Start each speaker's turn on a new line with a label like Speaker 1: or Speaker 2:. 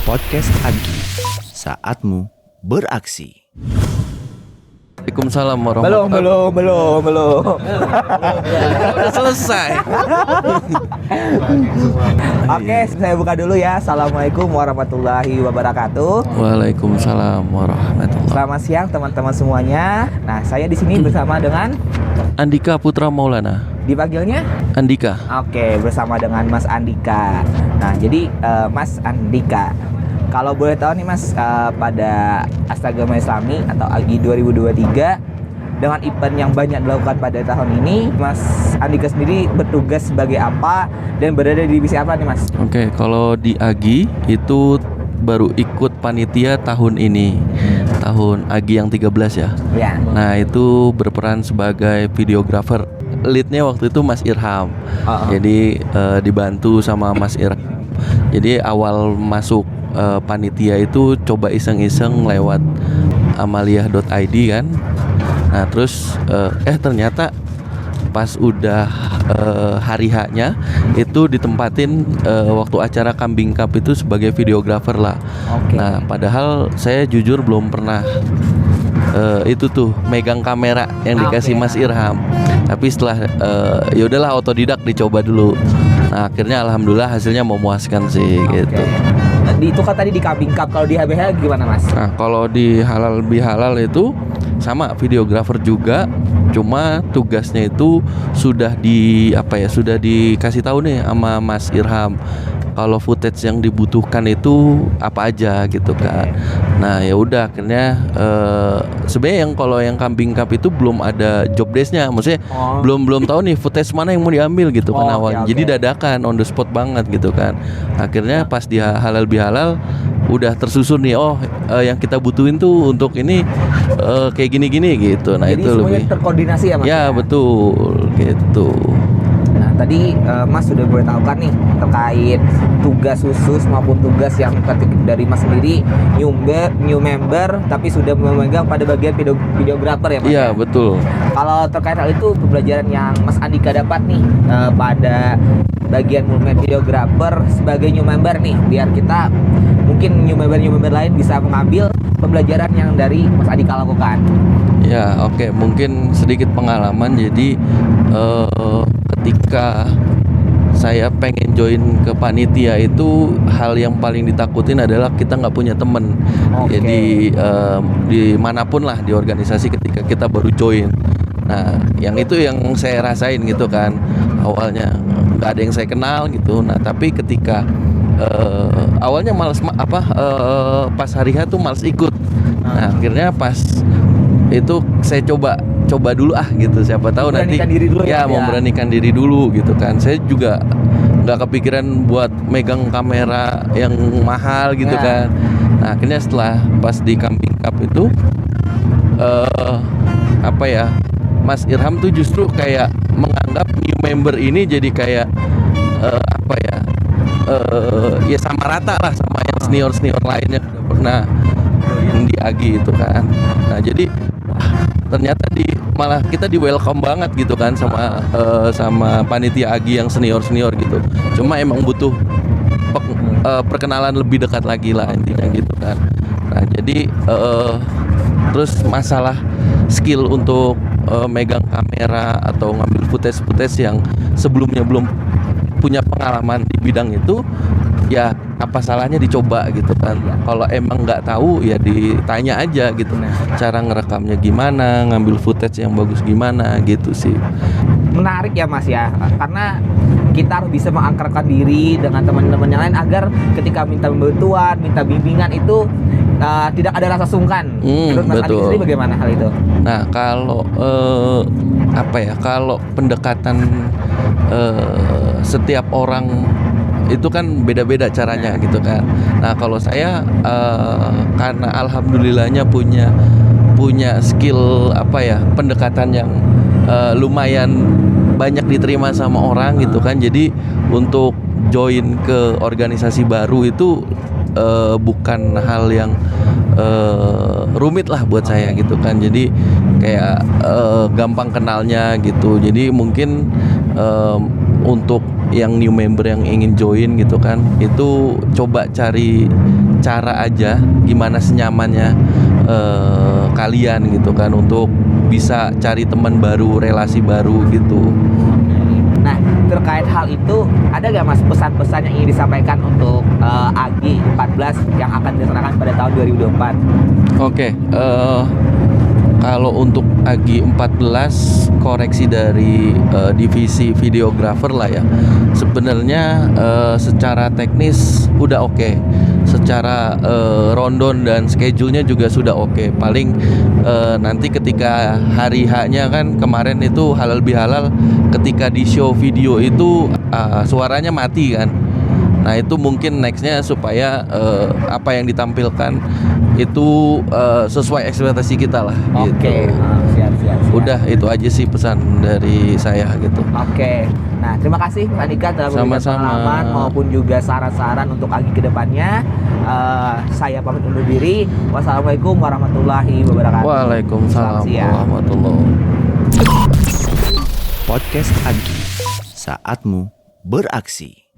Speaker 1: Podcast Agi, saatmu beraksi.
Speaker 2: Waalaikumsalam warahmatullahi
Speaker 3: Belum.
Speaker 2: Udah selesai.
Speaker 3: Oke, saya buka dulu ya. Assalamualaikum warahmatullahi wabarakatuh.
Speaker 2: Waalaikumsalam warahmatullahi.
Speaker 3: Selamat siang teman-teman semuanya. Nah, saya di sini bersama dengan
Speaker 2: Andika Putra Maulana.
Speaker 3: dipanggilnya.
Speaker 2: Andika.
Speaker 3: Oke, bersama dengan Mas Andika. Nah, jadi Mas Andika, kalau boleh tahu nih Mas, pada Astagama Islami atau AGI 2023 dengan event yang banyak dilakukan pada tahun ini, Mas Andika sendiri bertugas sebagai apa dan berada di divisi apa nih Mas?
Speaker 2: Oke, kalau di AGI itu baru ikut panitia tahun ini. Tahun AGI yang 13 ya.
Speaker 3: Ya.
Speaker 2: Nah, itu berperan sebagai videographer. Leadnya waktu itu Mas Irham. Jadi dibantu sama Mas Irham. Jadi awal masuk panitia itu coba iseng-iseng lewat amaliyah.id kan. Nah terus ternyata pas udah hari H-nya itu ditempatin waktu acara Kambing Cup itu sebagai videographer lah.
Speaker 3: Oke.
Speaker 2: Nah padahal saya jujur belum pernah itu tuh megang kamera yang dikasih Mas Irham. Tapi setelah ya udahlah otodidak dicoba dulu. Nah akhirnya alhamdulillah hasilnya memuaskan sih gitu.
Speaker 3: Itu kan tadi di Kambing Cup, kalau di HBH gimana Mas?
Speaker 2: Nah kalau di halal bihalal itu sama videographer juga, cuma tugasnya itu sudah sudah dikasih tahu nih sama Mas Irham kalau footage yang dibutuhkan itu apa aja gitu kan. Nah ya udah akhirnya sebenarnya kalau yang Kambing Cup itu belum ada job desk-nya, maksudnya belum tahu nih footage mana yang mau diambil gitu kan awalnya. Jadi dadakan on the spot banget gitu kan. Akhirnya pas di halal bihalal udah tersusun nih, yang kita butuhin tuh untuk ini kayak gini-gini gitu. Nah
Speaker 3: jadi
Speaker 2: itu lebih
Speaker 3: terkoordinasi ya Mas?
Speaker 2: Ya betul gitu.
Speaker 3: Nah tadi Mas sudah boleh tahu kan nih terkait tugas khusus maupun tugas yang dari Mas sendiri new member tapi sudah memegang pada bagian videographer ya Mas?
Speaker 2: Iya betul.
Speaker 3: Kalau terkait hal itu, pembelajaran yang Mas Andika dapat nih pada bagian videographer sebagai new member nih, biar kita mungkin new member lain bisa mengambil pembelajaran yang dari Mas Andika lakukan.
Speaker 2: Ya oke, mungkin sedikit pengalaman. Jadi ketika saya pengen join ke panitia itu hal yang paling ditakutin adalah kita nggak punya temen. Jadi dimanapun lah di organisasi ketika kita baru join. Nah yang itu yang saya rasain gitu kan. Awalnya nggak ada yang saya kenal gitu. Nah tapi ketika awalnya males pas hari H tuh males ikut. Nah akhirnya pas itu saya coba dulu gitu, siapa tahu nanti memberanikan diri dulu gitu kan. Saya juga nggak kepikiran buat megang kamera yang mahal gitu kan. Nah akhirnya setelah pas di Kambing Cup itu Mas Irham tuh justru kayak menganggap new member ini jadi kayak ya sama rata lah sama yang senior lainnya udah pernah join di AGI itu kan. Nah jadi ternyata malah kita di welcome banget gitu kan sama panitia AGI yang senior gitu. Cuma emang butuh perkenalan lebih dekat lagi lah intinya gitu kan. Nah jadi terus masalah skill untuk megang kamera atau ngambil footage yang sebelumnya belum punya pengalaman di bidang itu, ya apa salahnya dicoba gitu kan. Kalau emang nggak tahu ya ditanya aja gitu, cara ngerekamnya gimana, ngambil footage yang bagus gimana gitu sih.
Speaker 3: Menarik ya Mas ya, karena kita harus bisa mengangkarkan diri dengan teman-teman yang lain agar ketika minta bantuan, minta bimbingan itu tidak ada rasa sungkan. Menurut Mas Andi sendiri bagaimana hal itu?
Speaker 2: Nah kalau kalau pendekatan setiap orang itu kan beda-beda caranya gitu kan. Nah kalau saya karena alhamdulillahnya punya skill pendekatan yang lumayan banyak diterima sama orang gitu kan. Jadi untuk join ke organisasi baru itu bukan hal yang rumit lah buat saya gitu kan. Jadi kayak gampang kenalnya gitu. Jadi mungkin untuk yang new member yang ingin join gitu kan, itu coba cari cara aja gimana senyamannya kalian gitu kan untuk bisa cari teman baru, relasi baru gitu.
Speaker 3: Nah, terkait hal itu, ada gak Mas pesan-pesan yang ingin disampaikan untuk AGI 14 yang akan dilaksanakan pada tahun 2024?
Speaker 2: Oke, kalau untuk AGI 14 koreksi dari divisi videographer lah ya. Sebenarnya secara teknis udah oke. Secara rundown dan schedule-nya juga sudah oke. Paling nanti ketika hari H-nya kan kemarin itu halal bihalal, ketika di show video itu suaranya mati kan. Nah itu mungkin nextnya supaya apa yang ditampilkan itu sesuai ekspektasi kita lah.
Speaker 3: Oke,
Speaker 2: Gitu.
Speaker 3: siap.
Speaker 2: Udah itu aja sih pesan dari saya gitu.
Speaker 3: Oke. Nah, terima kasih Mas Andika telah memberikan
Speaker 2: Sama-sama.
Speaker 3: pengalaman maupun juga saran-saran untuk AGI ke depannya. Saya pamit undur diri. Wassalamualaikum warahmatullahi wabarakatuh.
Speaker 2: Waalaikumsalam
Speaker 3: Selamat siang.
Speaker 2: warahmatullahi.
Speaker 1: Podcast Agi, saatmu beraksi.